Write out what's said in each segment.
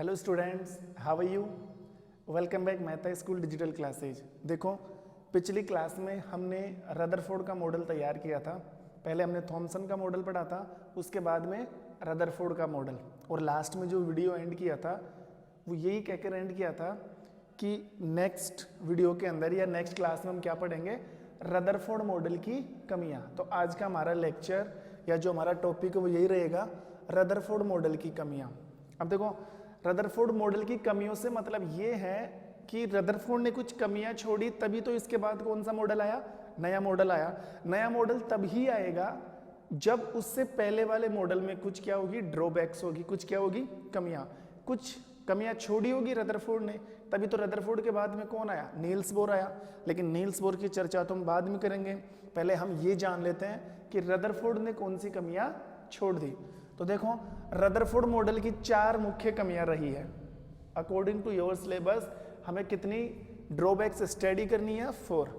Hello students, how are you? Welcome back Mehta school digital classes. देखो, पिछली class में हमने रदरफोर्ड का मॉडल तैयार किया था। पहले हमने थॉमसन का मॉडल पढ़ा था, उसके बाद में रदरफोर्ड का मॉडल, और लास्ट में जो वीडियो एंड किया था वो यही कहकर एंड किया था कि नेक्स्ट वीडियो के अंदर या नेक्स्ट क्लास में हम क्या पढ़ेंगे, रदरफोर्ड मॉडल की कमियां। तो आज का हमारा लेक्चर या जो हमारा टॉपिक है वो यही रहेगा, रदरफोर्ड मॉडल की कमियां। अब देखो, रदरफोर्ड मॉडल की कमियों से मतलब ये है कि रदरफोर्ड ने कुछ कमियां छोड़ी, तभी तो इसके बाद कौन सा मॉडल आया, नया मॉडल आया। नया मॉडल तभी आएगा जब उससे पहले वाले मॉडल में कुछ क्या होगी, ड्रॉबैक्स होगी, कुछ क्या होगी, कमियां, कुछ कमियां छोड़ी होगी रदरफोर्ड ने, तभी तो रदरफोर्ड के बाद में कौन आया, नील्स बोर आया। लेकिन नील्स बोर की चर्चा तो हम बाद में करेंगे, पहले हम ये जान लेते हैं कि रदरफोर्ड ने कौन सी कमियां छोड़ दी। तो देखो, रदरफोर्ड मॉडल की 4 मुख्य कमियां रही है। अकॉर्डिंग टू योर सिलेबस हमें कितनी ड्रॉबैक्स स्टडी करनी है, 4।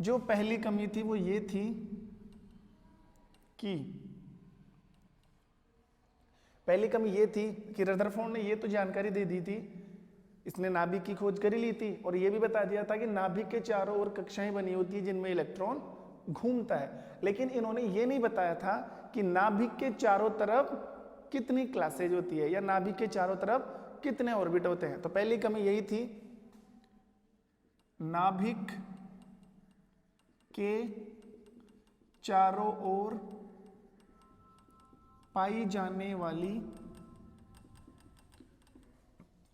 जो पहली कमी थी वो ये थी कि पहली कमी ये थी कि रदरफोर्ड ने ये तो जानकारी दे दी थी, इसने नाभिक की खोज कर ही ली थी और ये भी बता दिया था कि नाभिक के चारों ओर कक्षाएं बनी होती है जिनमें इलेक्ट्रॉन घूमता है। लेकिन इन्होंने ये नहीं बताया था कि नाभिक के चारों तरफ कितनी क्लासेज होती है या नाभिक के चारों तरफ कितने ऑर्बिट होते हैं। तो पहली कमी यही थी, नाभिक के चारों ओर पाई जाने वाली,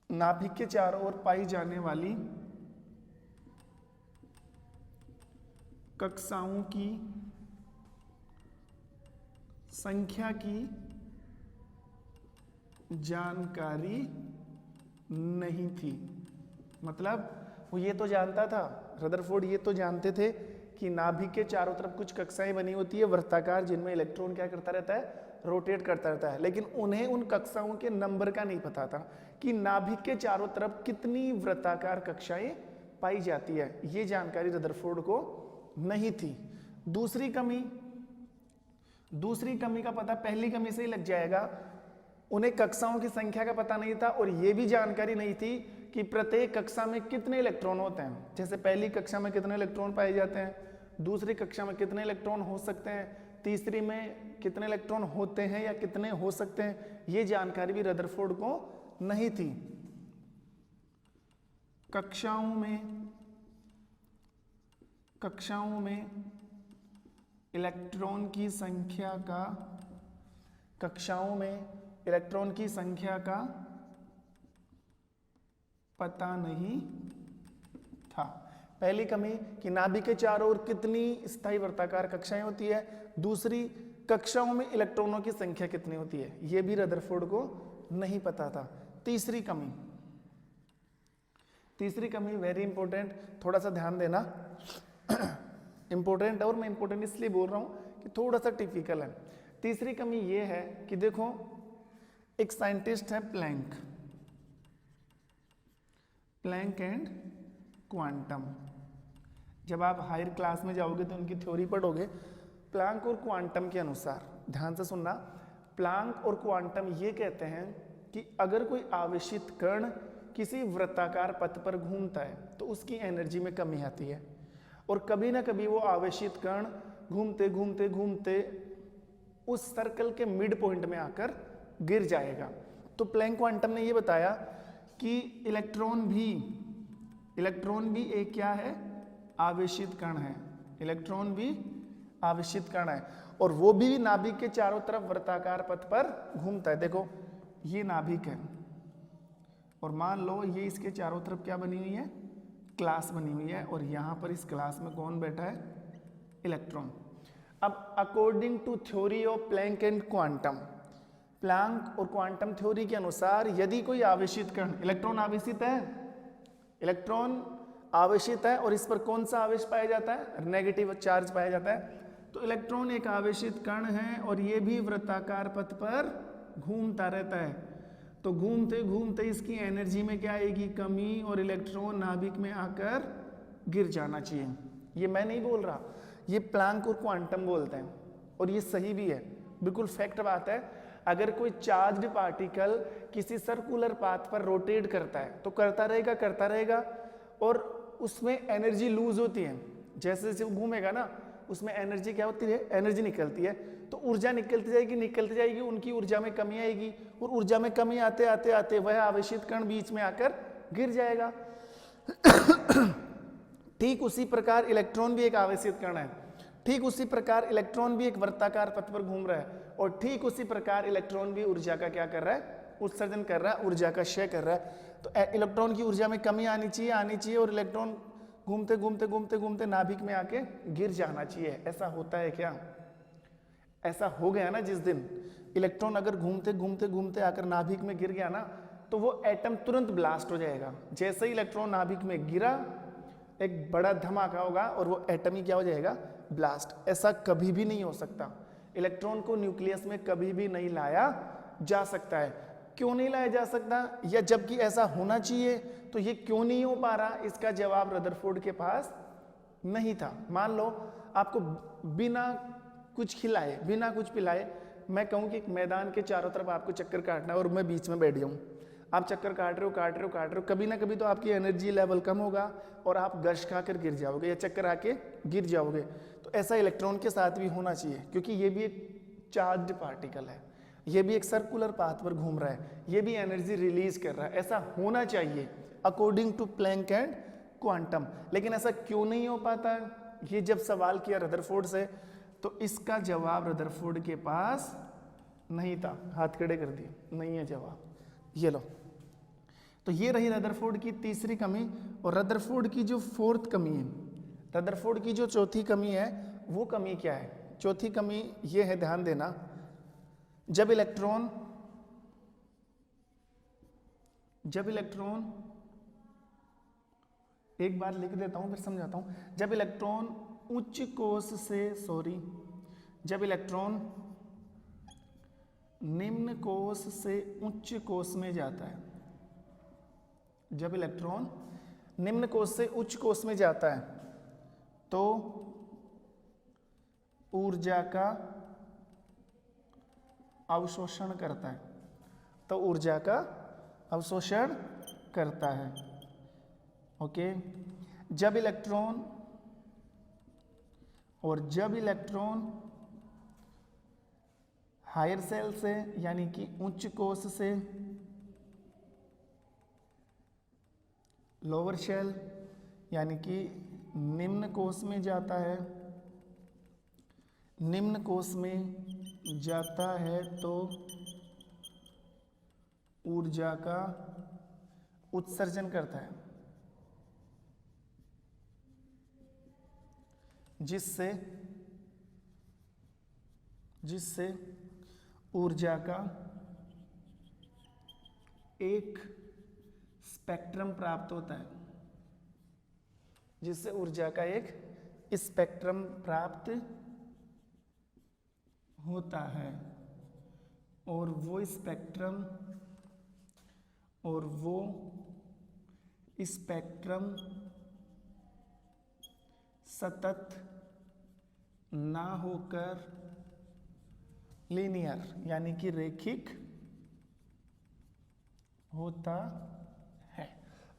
नाभिक के चारों ओर पाई जाने वाली कक्षाओं की संख्या की जानकारी नहीं थी। मतलब वो ये तो जानता था, रदरफोर्ड ये तो जानते थे कि नाभिक के चारों तरफ कुछ कक्षाएं बनी होती है वृत्ताकार, जिनमें इलेक्ट्रॉन क्या करता रहता है, रोटेट करता रहता है। लेकिन उन्हें उन कक्षाओं के नंबर का नहीं पता था कि नाभिक के चारों तरफ कितनी वृत्ताकार कक्षाएं पाई जाती है, ये जानकारी रदरफोर्ड को नहीं थी। दूसरी कमी का पता पहली कमी से ही लग जाएगा। उन्हें कक्षाओं की संख्या का पता नहीं था और यह भी जानकारी नहीं थी कि प्रत्येक कक्षा में कितने इलेक्ट्रॉन होते हैं। जैसे पहली कक्षा में कितने इलेक्ट्रॉन पाए जाते हैं, दूसरी कक्षा में कितने इलेक्ट्रॉन हो सकते हैं, तीसरी में कितने इलेक्ट्रॉन होते हैं या कितने हो सकते हैं, ये जानकारी भी रदरफोर्ड को नहीं थी। कक्षाओं में इलेक्ट्रॉन की संख्या का पता नहीं था। पहली कमी कि नाभिक के चारों ओर कितनी स्थायी वर्ताकार कक्षाएं होती है, दूसरी कक्षाओं में इलेक्ट्रॉनों की संख्या कितनी होती है, यह भी रदरफोर्ड को नहीं पता था। तीसरी कमी वेरी इंपॉर्टेंट, थोड़ा सा ध्यान देना, इंपॉर्टेंट और मैं इंपॉर्टेंट इसलिए बोल रहा हूं कि थोड़ा सा टिपिकल है। तीसरी कमी यह है कि देखो, एक साइंटिस्ट है प्लैंक एंड क्वांटम। जब आप हायर क्लास में जाओगे तो उनकी थ्योरी पढ़ोगे। प्लैंक और क्वांटम के अनुसार, ध्यान से सुनना, प्लैंक और क्वांटम ये कहते हैं कि अगर कोई आवेशित कण किसी वृत्ताकार पथ पर घूमता है तो उसकी एनर्जी में कमी आती है और कभी ना कभी वो आवेशित कण घूमते घूमते घूमते उस सर्कल के मिड पॉइंट में आकर गिर जाएगा। तो प्लैंक क्वांटम ने ये बताया कि इलेक्ट्रॉन भी एक क्या है, आवेशित कण है। इलेक्ट्रॉन भी आवेशित कण है और वो भी नाभिक के चारों तरफ वृत्ताकार पथ पर घूमता है। देखो, ये नाभिक है और मान लो ये इसके चारों तरफ क्या बनी हुई है, क्लास बनी हुई है और यहां पर इस क्लास में कौन बैठा है, इलेक्ट्रॉन। अब according to theory of Planck and quantum, Planck और क्वांटम थ्योरी के अनुसार यदि कोई आवेशित कण, इलेक्ट्रॉन आवेशित है और इस पर कौन सा आवेश पाया जाता है, नेगेटिव चार्ज पाया जाता है। तो इलेक्ट्रॉन एक आवेशित कण है और ये भी वृत्ताकार पथ पर घूमता रहता है। तो घूमते घूमते इसकी एनर्जी में क्या आएगी, कमी, और इलेक्ट्रॉन नाभिक में आकर गिर जाना चाहिए। ये मैं नहीं बोल रहा, ये प्लैंक और क्वांटम बोलते हैं और ये सही भी है, बिल्कुल फैक्ट बात है। अगर कोई चार्ज्ड पार्टिकल किसी सर्कुलर पाथ पर रोटेट करता है तो करता रहेगा और उसमें एनर्जी लूज होती है। जैसे जैसे वो घूमेगा ना उसमें एनर्जी क्या होती है, एनर्जी निकलती है, तो ऊर्जा निकलती जाएगी, उनकी ऊर्जा में कमी आएगी और ऊर्जा में कमी आते आते आते वह आवेशित कण बीच में आकर गिर जाएगा। ठीक उसी प्रकार इलेक्ट्रॉन भी एक आवेशित कण है, ठीक उसी प्रकार इलेक्ट्रॉन भी एक वर्ताकार पथ पर घूम रहा है और ठीक उसी प्रकार इलेक्ट्रॉन भी ऊर्जा का क्या कर रहा है, उत्सर्जन कर रहा है, ऊर्जा का क्षय कर रहा है। तो इलेक्ट्रॉन की ऊर्जा में कमी आनी चाहिए और इलेक्ट्रॉन घूमते नाभिक में आके गिर जाना चाहिए। ऐसा होता है क्या? ऐसा हो गया ना, जिस दिन इलेक्ट्रॉन अगर घूमते आकर नाभिक में गिर गया ना तो वो एटम तुरंत ब्लास्ट हो जाएगा। जैसे ही इलेक्ट्रॉन नाभिक में गिरा एक बड़ा धमाका होगा और वो एटम ही क्या हो जाएगा, ब्लास्ट। ऐसा कभी भी नहीं हो सकता, इलेक्ट्रॉन को न्यूक्लियस में कभी भी नहीं लाया जा सकता है। क्यों नहीं लाया जा सकता, या जबकि ऐसा होना चाहिए तो ये क्यों नहीं हो पा रहा, इसका जवाब रदरफोर्ड के पास नहीं था। मान लो आपको बिना कुछ खिलाए बिना कुछ पिलाए मैं कहूँ कि मैदान के चारों तरफ आपको चक्कर काटना है और मैं बीच में बैठ जाऊँ, आप चक्कर काट रहे हो, कभी ना कभी तो आपकी एनर्जी लेवल कम होगा और आप गश खाकर गिर जाओगे या चक्कर आके गिर जाओगे। तो ऐसा इलेक्ट्रॉन के साथ भी होना चाहिए, क्योंकि ये भी एक चार्ज्ड पार्टिकल है, ये भी एक सर्कुलर पाथ पर घूम रहा है, ये भी एनर्जी रिलीज कर रहा है। ऐसा होना चाहिए according to Planck and quantum, लेकिन ऐसा क्यों नहीं हो पाता? ये जब सवाल किया रदरफोर्ड से तो इसका जवाब रदरफोर्ड के पास नहीं था। हाथ खड़े कर दिए, नहीं है जवाब। ये लो, तो ये रही रदरफोर्ड की तीसरी कमी। और रदरफोर्ड की जो फोर्थ कमी है, रदरफोर्ड की जो चौथी कमी है, वो कमी क्या है? चौथी कमी ये है, ध्यान देना, जब इलेक्ट्रॉन एक बार लिख देता हूं फिर समझाता हूं। जब इलेक्ट्रॉन निम्न कोश से उच्च कोश में जाता है, जब इलेक्ट्रॉन निम्न कोश से उच्च कोश में जाता है तो ऊर्जा का अवशोषण करता है, ओके। जब इलेक्ट्रॉन हायर सेल से यानी कि उच्च कोश से लोअर शेल यानी कि निम्न कोश में जाता है, तो ऊर्जा का उत्सर्जन करता है, जिससे ऊर्जा का एक स्पेक्ट्रम प्राप्त होता है, और वो स्पेक्ट्रम सतत ना होकर लीनियर यानी कि रैखिक होता है।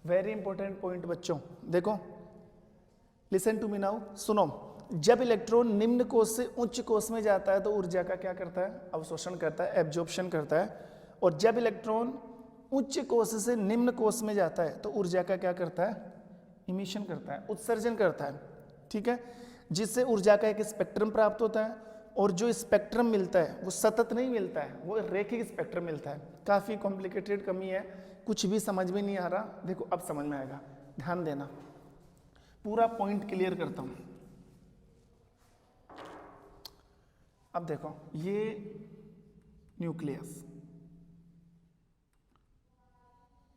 वेरी इंपॉर्टेंट पॉइंट बच्चों, देखो लिसन टू मी नाउ, सुनो। जब इलेक्ट्रॉन निम्न कोश से उच्च कोश में जाता है तो ऊर्जा का क्या करता है? अवशोषण करता है, एब्जॉर्प्शन करता है। और जब इलेक्ट्रॉन उच्च कोश से निम्न कोश में जाता है तो ऊर्जा का क्या करता है? इमिशन करता है, उत्सर्जन करता है, ठीक है। जिससे ऊर्जा का एक स्पेक्ट्रम प्राप्त होता है और जो स्पेक्ट्रम मिलता है वो सतत नहीं मिलता है, वो रैखिक स्पेक्ट्रम मिलता है। काफ़ी कॉम्प्लिकेटेड कमी है, कुछ भी समझ में नहीं आ रहा, देखो अब समझ में आएगा, ध्यान देना, पूरा पॉइंट क्लियर करता हूं। अब देखो, ये न्यूक्लियस,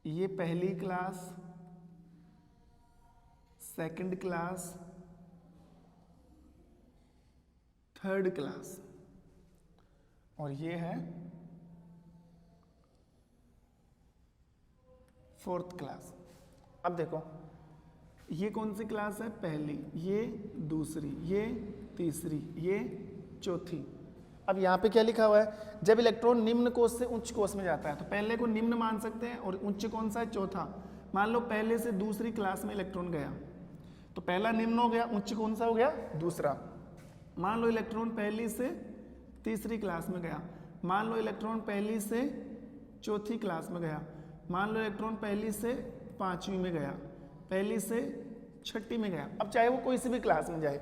ये पहली class, second class, third class, और ये है फोर्थ क्लास। अब देखो, ये कौन सी क्लास है? पहली, ये दूसरी, ये तीसरी, ये चौथी। अब यहाँ पे क्या लिखा हुआ है, जब इलेक्ट्रॉन निम्न कोश से उच्च कोश में जाता है, तो पहले को निम्न मान सकते हैं और उच्च कौन सा है, चौथा। मान लो पहले से दूसरी क्लास में इलेक्ट्रॉन गया, तो पहला निम्न हो गया, उच्च कौन सा हो गया, दूसरा। मान लो इलेक्ट्रॉन पहली से तीसरी क्लास में गया, मान लो इलेक्ट्रॉन पहली से चौथी क्लास में गया, मान लो इलेक्ट्रॉन पहली से पांचवी में गया, पहली से छठी में गया। अब चाहे वो कोई सी भी क्लास में जाए,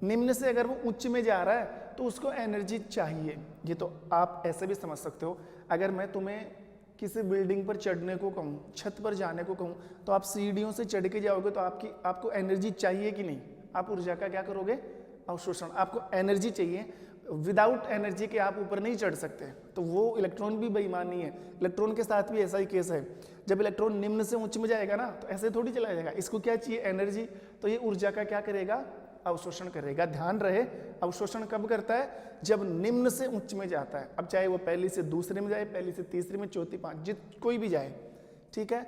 निम्न से अगर वो उच्च में जा रहा है तो उसको एनर्जी चाहिए। ये तो आप ऐसे भी समझ सकते हो, अगर मैं तुम्हें किसी बिल्डिंग पर चढ़ने को कहूँ, छत पर जाने को कहूँ, तो आप सीढ़ियों से चढ़ के जाओगे तो आपको एनर्जी चाहिए कि नहीं? आप ऊर्जा का क्या करोगे, अवशोषण। आपको एनर्जी चाहिए, विदाउट एनर्जी के आप ऊपर नहीं चढ़ सकते। तो वो इलेक्ट्रॉन भी बेईमानी है, इलेक्ट्रॉन के साथ भी ऐसा ही केस है। जब इलेक्ट्रॉन निम्न से उच्च में जाएगा ना, तो ऐसे थोड़ी चला जाएगा, इसको क्या चाहिए, एनर्जी। तो ये ऊर्जा का क्या करेगा, अवशोषण करेगा। ध्यान रहे, अवशोषण कब करता है, जब निम्न से उच्च में जाता है। अब चाहे वो पहली से दूसरे में जाए, पहली से तीसरी में, चौथी, पांच, कोई भी जाए, ठीक है।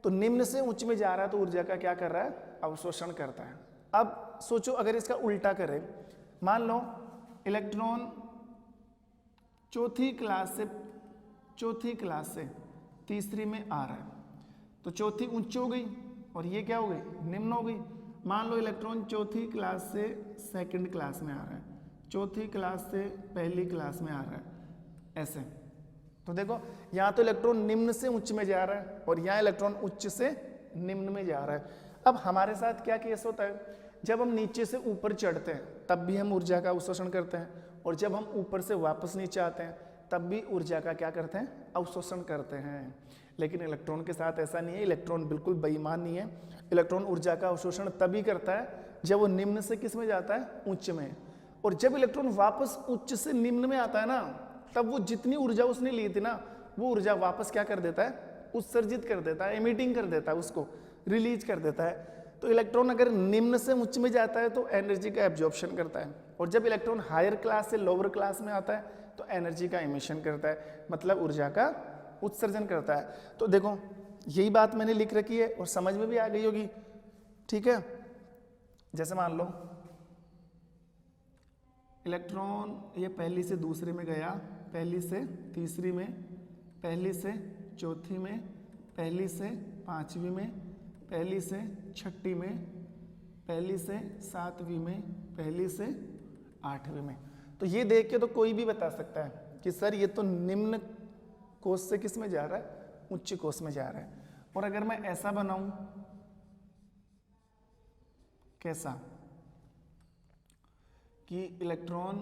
तो निम्न से उच्च में जा रहा है तो ऊर्जा का क्या कर रहा है, अवशोषण करता है। अब सोचो अगर इसका उल्टा करें, मान लो इलेक्ट्रॉन चौथी क्लास से तीसरी में आ रहा है, तो चौथी उच्च हो गई और ये क्या हो गई, निम्न हो गई। मान लो इलेक्ट्रॉन चौथी क्लास से सेकंड क्लास में आ रहा है, चौथी क्लास से पहली क्लास में आ रहा है, ऐसे। तो देखो यहाँ तो इलेक्ट्रॉन निम्न से उच्च में जा रहा है और यहाँ इलेक्ट्रॉन उच्च से निम्न में जा रहा है। अब हमारे साथ क्या केस होता है, जब हम नीचे से ऊपर चढ़ते हैं तब भी हम ऊर्जा का अवशोषण करते हैं, और जब हम ऊपर से वापस नीचे आते हैं तब भी ऊर्जा का क्या करते हैं, अवशोषण करते हैं। लेकिन इलेक्ट्रॉन के साथ ऐसा नहीं है, इलेक्ट्रॉन बिल्कुल बेईमान नहीं है। इलेक्ट्रॉन ऊर्जा का अवशोषण तभी करता है जब वो निम्न से किस में जाता है, उच्च में। और जब इलेक्ट्रॉन वापस उच्च से निम्न में आता है ना, तब वो जितनी ऊर्जा उसने ली थी ना, वो ऊर्जा वापस क्या कर देता है, उत्सर्जित कर देता है, एमिटिंग कर देता है, उसको रिलीज कर देता है। तो इलेक्ट्रॉन अगर निम्न से उच्च में जाता है तो एनर्जी का एब्जॉर्प्शन करता है, और जब इलेक्ट्रॉन हायर क्लास से लोअर क्लास में आता है तो एनर्जी का एमिशन करता है, मतलब ऊर्जा का उत्सर्जन करता है। तो देखो यही बात मैंने लिख रखी है और समझ में भी आ गई होगी, ठीक है। जैसे मान लो इलेक्ट्रॉन ये पहली से दूसरे में गया, पहली से तीसरी में, पहली से चौथी में, पहली से पांचवी में, पहली से छठी में, पहली से सातवीं में, पहली से आठवीं में। तो ये देख के तो कोई भी बता सकता है कि सर ये तो निम्न कोश से किस में जा रहा है, उच्च कोश में जा रहा है। और अगर मैं ऐसा बनाऊं, कैसा, कि इलेक्ट्रॉन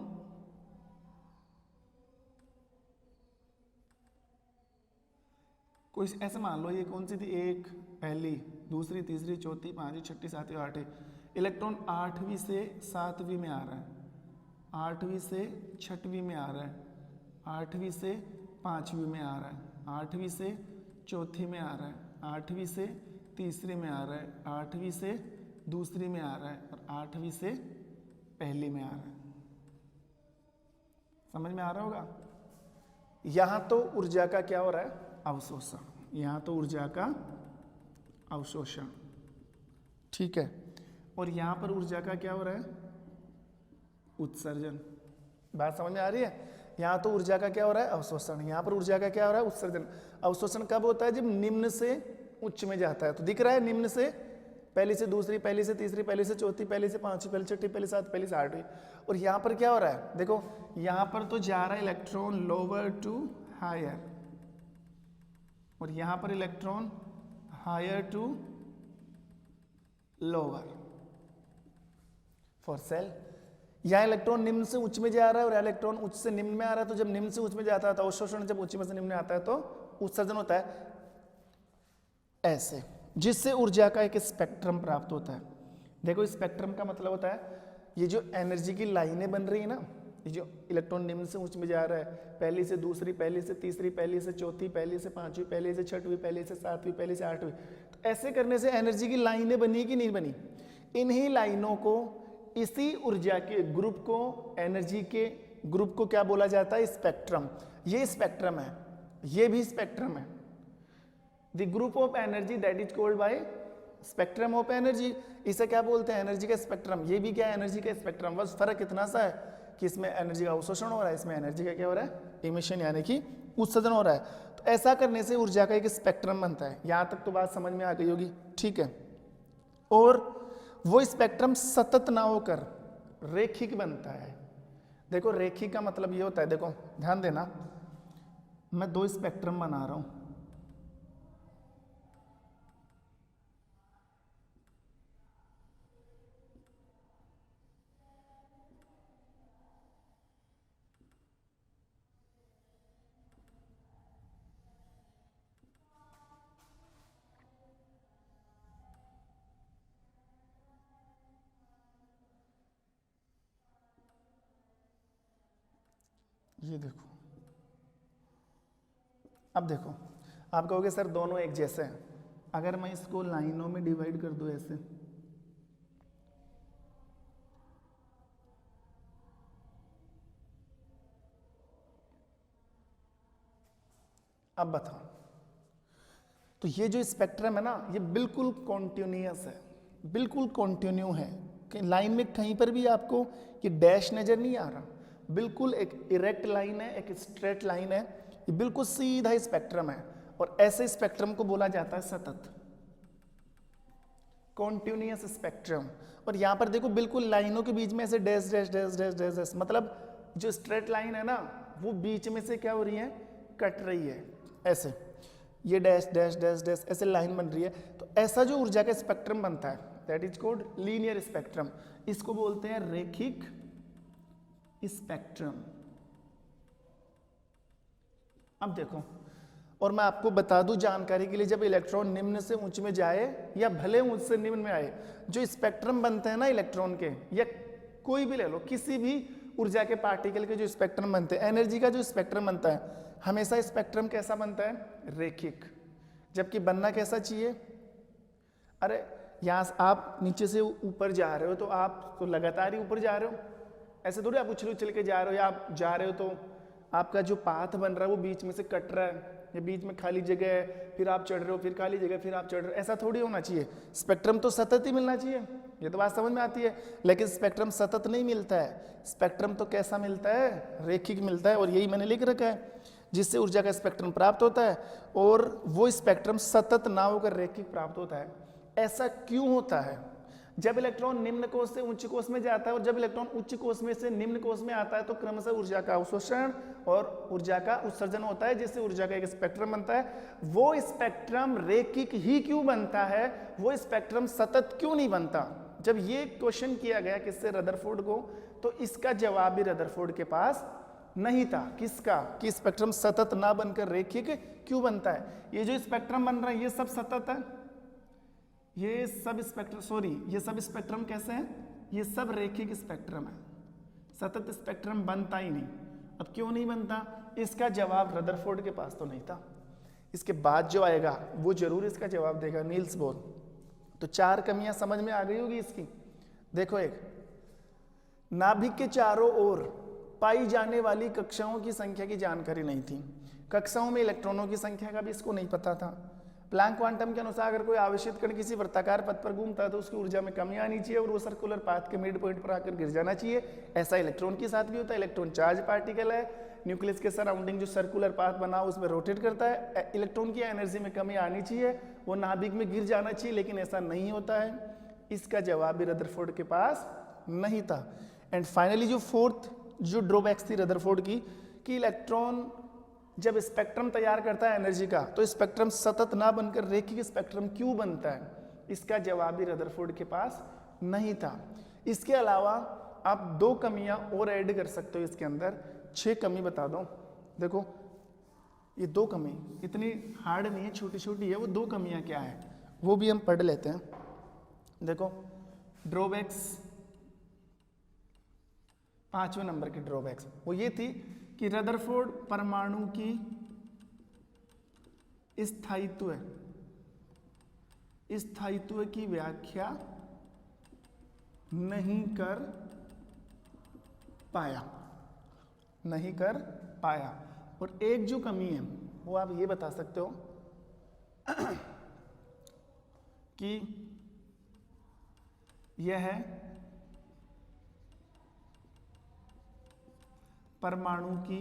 कोई ऐसे मान लो, ये कौन सी थी, एक, पहली, दूसरी, तीसरी, चौथी, पांचवी, छठी, सातवीं, आठवीं। इलेक्ट्रॉन आठवीं से सातवीं में आ रहा है, आठवीं से छठवीं में आ रहा है, आठवीं से पांचवीं में आ रहा है, आठवीं से चौथी में आ रहा है, आठवीं से तीसरी में आ रहा है, आठवीं से दूसरी में आ रहा है, और आठवीं से पहली में आ रहा है। समझ में आ रहा होगा। यहां तो ऊर्जा का क्या हो रहा है, अवशोषण। यहां तो ऊर्जा का अवशोषण, ठीक है। और यहां पर ऊर्जा का क्या हो रहा है, उत्सर्जन। बात समझ में आ रही है। यहाँ तो ऊर्जा का क्या हो रहा है, अवशोषण। यहाँ पर ऊर्जा का क्या हो रहा है, उत्सर्जन। अवशोषण कब होता है, जब निम्न से उच्च में जाता है। तो दिख रहा है, निम्न से पहली से दूसरी, पहली से तीसरी, पहली से चौथी, पहली से पांचवी, पहली छठी, पहली सात, पहली से आठवीं। और यहाँ पर क्या हो रहा है, देखो यहाँ पर तो जा रहा है इलेक्ट्रॉन लोअर टू हायर, और यहाँ पर electron higher to lower for cell. यहाँ इलेक्ट्रॉन निम्न से उच्च में जा रहा है और इलेक्ट्रॉन उच्च से निम्न में आ रहा है। तो जब निम्न से उच्च में जाता है तो अवशोषण, जब उच्च में से निम्न में आता है तो उत्सर्जन होता है, ऐसे, जिससे ऊर्जा का एक स्पेक्ट्रम प्राप्त होता है। देखो स्पेक्ट्रम का मतलब होता है ये जो एनर्जी की लाइनें बन रही है ना, ये जो इलेक्ट्रॉन निम्न से उच्च में जा रहा है, पहली से दूसरी, पहली से तीसरी, पहली से चौथी, पहली से पांचवी, पहली से छठवीं, पहली से सातवीं, पहली से आठवीं। तो ऐसे करने से एनर्जी की लाइनें बनी कि नहीं बनी। इन्हीं लाइनों को, इसी ऊर्जा के ग्रुप को, एनर्जी के ग्रुप को क्या बोला जाता है, स्पेक्ट्रम। ये स्पेक्ट्रम है, ये भी स्पेक्ट्रम है। The group of energy that is called by spectrum of energy. इसे क्या बोलते हैं, एनर्जी का स्पेक्ट्रम। ये भी क्या है, एनर्जी का स्पेक्ट्रम। बस फर्क इतना सा है कि इसमें एनर्जी का अवशोषण हो रहा है, इसमें एनर्जी का क्या हो रहा है, इमिशन यानी कि उत्सर्जन हो रहा है। तो ऐसा करने से ऊर्जा का एक स्पेक्ट्रम बनता है। यहाँ तक तो बात समझ में आ गई होगी, ठीक है। और वो स्पेक्ट्रम सतत ना होकर रेखिक बनता है। देखो रेखिक का मतलब ये होता है, देखो ध्यान देना, मैं दो स्पेक्ट्रम बना रहा हूं, ये देखो। अब देखो, आप कहोगे सर दोनों एक जैसे हैं। अगर मैं इसको लाइनों में डिवाइड कर दूं ऐसे, अब बताओ, तो ये जो स्पेक्ट्रम है ना, ये बिल्कुल कॉन्टिन्यूअस है, बिल्कुल कॉन्टिन्यू है कि लाइन में कहीं पर भी आपको ये डैश नजर नहीं आ रहा, बिल्कुल एक इरेक्ट लाइन है, एक स्ट्रेट लाइन है, ये बिल्कुल सीधा स्पेक्ट्रम है। और ऐसे स्पेक्ट्रम को बोला जाता है सतत, कॉन्टिन्यूअस स्पेक्ट्रम। और यहाँ पर देखो बिल्कुल लाइनों के बीच में ऐसे dash dash dash dash dash dash, मतलब जो स्ट्रेट लाइन है ना, वो बीच में से क्या हो रही है, कट रही है ऐसे, ये डैश डैश डैश डैश ऐसे लाइन बन रही है। तो ऐसा जो ऊर्जा का स्पेक्ट्रम बनता है, that is called linear spectrum. इसको बोलते हैं रेखिक स्पेक्ट्रम। अब देखो, और मैं आपको बता दूं जानकारी के लिए, जब इलेक्ट्रॉन निम्न से उच्च में जाए या भले उच्च से निम्न में आए, जो स्पेक्ट्रम बनते हैं ना इलेक्ट्रॉन के, या कोई भी ले लो, किसी भी ऊर्जा के पार्टिकल के जो स्पेक्ट्रम बनते हैं, एनर्जी का जो स्पेक्ट्रम बनता है, हमेशा स्पेक्ट्रम कैसा बनता है, रेखिक। जबकि बनना कैसा चाहिए, अरे यहाँ से आप नीचे से ऊपर जा रहे हो तो आप तो लगातार ही ऊपर जा रहे हो, ऐसे थोड़ी आप उछल उछल के जा रहे हो, या आप जा रहे हो तो आपका जो पाथ बन रहा है वो बीच में से कट रहा है, या बीच में खाली जगह है, फिर आप चढ़ रहे हो, फिर खाली जगह, फिर आप चढ़ रहे हो, ऐसा थोड़ी होना चाहिए। स्पेक्ट्रम तो सतत ही मिलना चाहिए, ये तो बात समझ में आती है। लेकिन स्पेक्ट्रम सतत नहीं मिलता है, स्पेक्ट्रम तो कैसा मिलता है, रेखिक मिलता है। और यही मैंने लिख रखा है, जिससे ऊर्जा का स्पेक्ट्रम प्राप्त होता है, और वो स्पेक्ट्रम सतत ना होकर रेखिक प्राप्त होता है। ऐसा क्यों होता है, जब इलेक्ट्रॉन निम्न कोश से उच्च कोश में जाता है और जब इलेक्ट्रॉन उच्च कोश में से निम्न कोश में आता है, तो क्रमशः ऊर्जा का अवशोषण और ऊर्जा का उत्सर्जन होता है, जिससे ऊर्जा का एक स्पेक्ट्रम बनता है। वो स्पेक्ट्रम रेखिक ही क्यों बनता है, वो स्पेक्ट्रम सतत क्यों नहीं बनता? जब ये क्वेश्चन किया गया किससे, रदरफोर्ड को, तो इसका जवाब भी रदरफोर्ड के पास नहीं था। किसका, कि स्पेक्ट्रम सतत ना बनकर रेखिक क्यों बनता है। ये जो स्पेक्ट्रम बन रहा है ये सब सतत है, ये सब स्पेक्ट्रम, सॉरी ये सब स्पेक्ट्रम कैसे हैं, ये सब रेखिक स्पेक्ट्रम है, सतत स्पेक्ट्रम बनता ही नहीं। अब क्यों नहीं बनता, इसका जवाब रदरफोर्ड के पास तो नहीं था। इसके बाद जो आएगा वो जरूर इसका जवाब देगा, नील्स बोर। तो चार कमियां समझ में आ गई होगी इसकी। देखो, एक, नाभिक के चारों ओर पाई जाने वाली कक्षाओं की संख्या की जानकारी नहीं थी, कक्षाओं में इलेक्ट्रॉनों की संख्या का भी इसको नहीं पता था। प्लैंक क्वांटम के अनुसार अगर कोई आवेशित कण किसी वृत्ताकार पथ पर घूमता है तो उसकी ऊर्जा में कमी आनी चाहिए और वो सर्कुलर पाथ के मिड पॉइंट पर आकर गिर जाना चाहिए। ऐसा इलेक्ट्रॉन के साथ भी होता है। इलेक्ट्रॉन चार्ज पार्टिकल है, न्यूक्लियस के सराउंडिंग जो सर्कुलर पाथ बना उसमें रोटेट करता है। इलेक्ट्रॉन की एनर्जी में कमी आनी चाहिए, वो नाभिक में गिर जाना चाहिए, लेकिन ऐसा नहीं होता है। इसका जवाब भी रदरफोर्ड के पास नहीं था। एंड फाइनली जो फोर्थ जो ड्रॉबैक्स थी रदरफोर्ड की, कि इलेक्ट्रॉन जब स्पेक्ट्रम तैयार करता है एनर्जी का, तो स्पेक्ट्रम सतत ना बनकर रेखिक स्पेक्ट्रम क्यों बनता है, इसका जवाब भी रदरफोर्ड के पास नहीं था। इसके अलावा आप दो कमियां और ऐड कर सकते हो इसके अंदर, 6 कमी बता दो। देखो, ये 2 कमी इतनी हार्ड नहीं है, छोटी छोटी है। वो 2 कमियां क्या है वो भी हम पढ़ लेते हैं। देखो, ड्रॉबैक्स, 5वें नंबर की ड्रॉबैक्स वो ये थी कि रदरफोर्ड परमाणु की स्थायित्व की व्याख्या नहीं कर पाया। और एक जो कमी है वो आप ये बता सकते हो कि यह है परमाणु की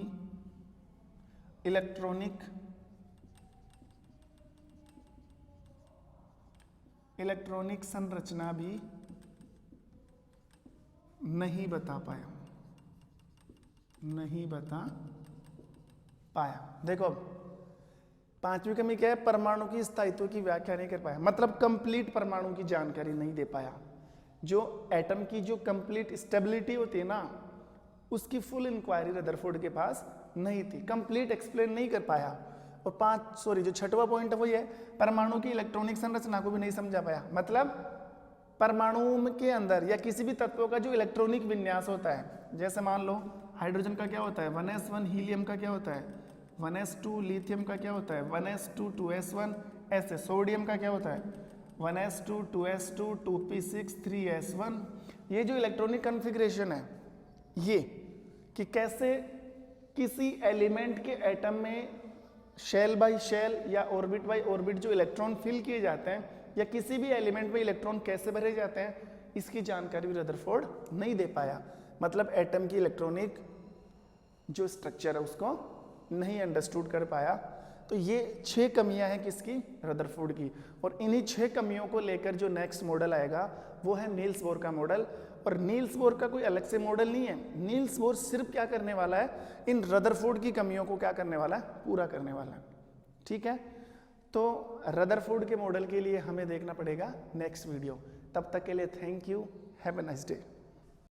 इलेक्ट्रॉनिक संरचना भी नहीं बता पाया। देखो पांचवी कमी क्या है, परमाणु की स्थायित्व की व्याख्या नहीं कर पाया, मतलब कंप्लीट परमाणु की जानकारी नहीं दे पाया। जो एटम की जो कंप्लीट स्टेबिलिटी होती है ना, उसकी फुल इंक्वायरी रदरफोर्ड के पास नहीं थी, कंप्लीट एक्सप्लेन नहीं कर पाया। और जो छठवां पॉइंट है वो ये, परमाणु की इलेक्ट्रॉनिक संरचना को भी नहीं समझा पाया। मतलब परमाणु के अंदर या किसी भी तत्व का जो इलेक्ट्रॉनिक विन्यास होता है, जैसे मान लो हाइड्रोजन का क्या होता है 1s1, हीलियम का क्या होता है 1s2, लिथियम का क्या होता है 1s2 2s1, ऐसे सोडियम का क्या होता है 1s2 2s2 2p6 3s1। ये जो इलेक्ट्रॉनिक कॉन्फ़िगरेशन है, ये कि कैसे किसी एलिमेंट के एटम में शेल बाय शेल या ऑर्बिट बाय ऑर्बिट जो इलेक्ट्रॉन फिल किए जाते हैं, या किसी भी एलिमेंट में इलेक्ट्रॉन कैसे भरे जाते हैं, इसकी जानकारी भी रदरफोर्ड नहीं दे पाया। मतलब एटम की इलेक्ट्रॉनिक जो स्ट्रक्चर है उसको नहीं अंडरस्टूड कर पाया। तो ये 6 कमियां हैं किसकी, रदरफोर्ड की। और इन्हीं 6 कमियों को लेकर जो नेक्स्ट मॉडल आएगा वो है नील्स बोर का मॉडल। और नील्स बोर का कोई अलग से मॉडल नहीं है, नील्स बोर सिर्फ क्या करने वाला है, इन रदरफोर्ड की कमियों को क्या करने वाला है, पूरा करने वाला है। ठीक है, तो रदरफोर्ड के मॉडल के लिए हमें देखना पड़ेगा नेक्स्ट वीडियो। तब तक के लिए thank you, have a nice day.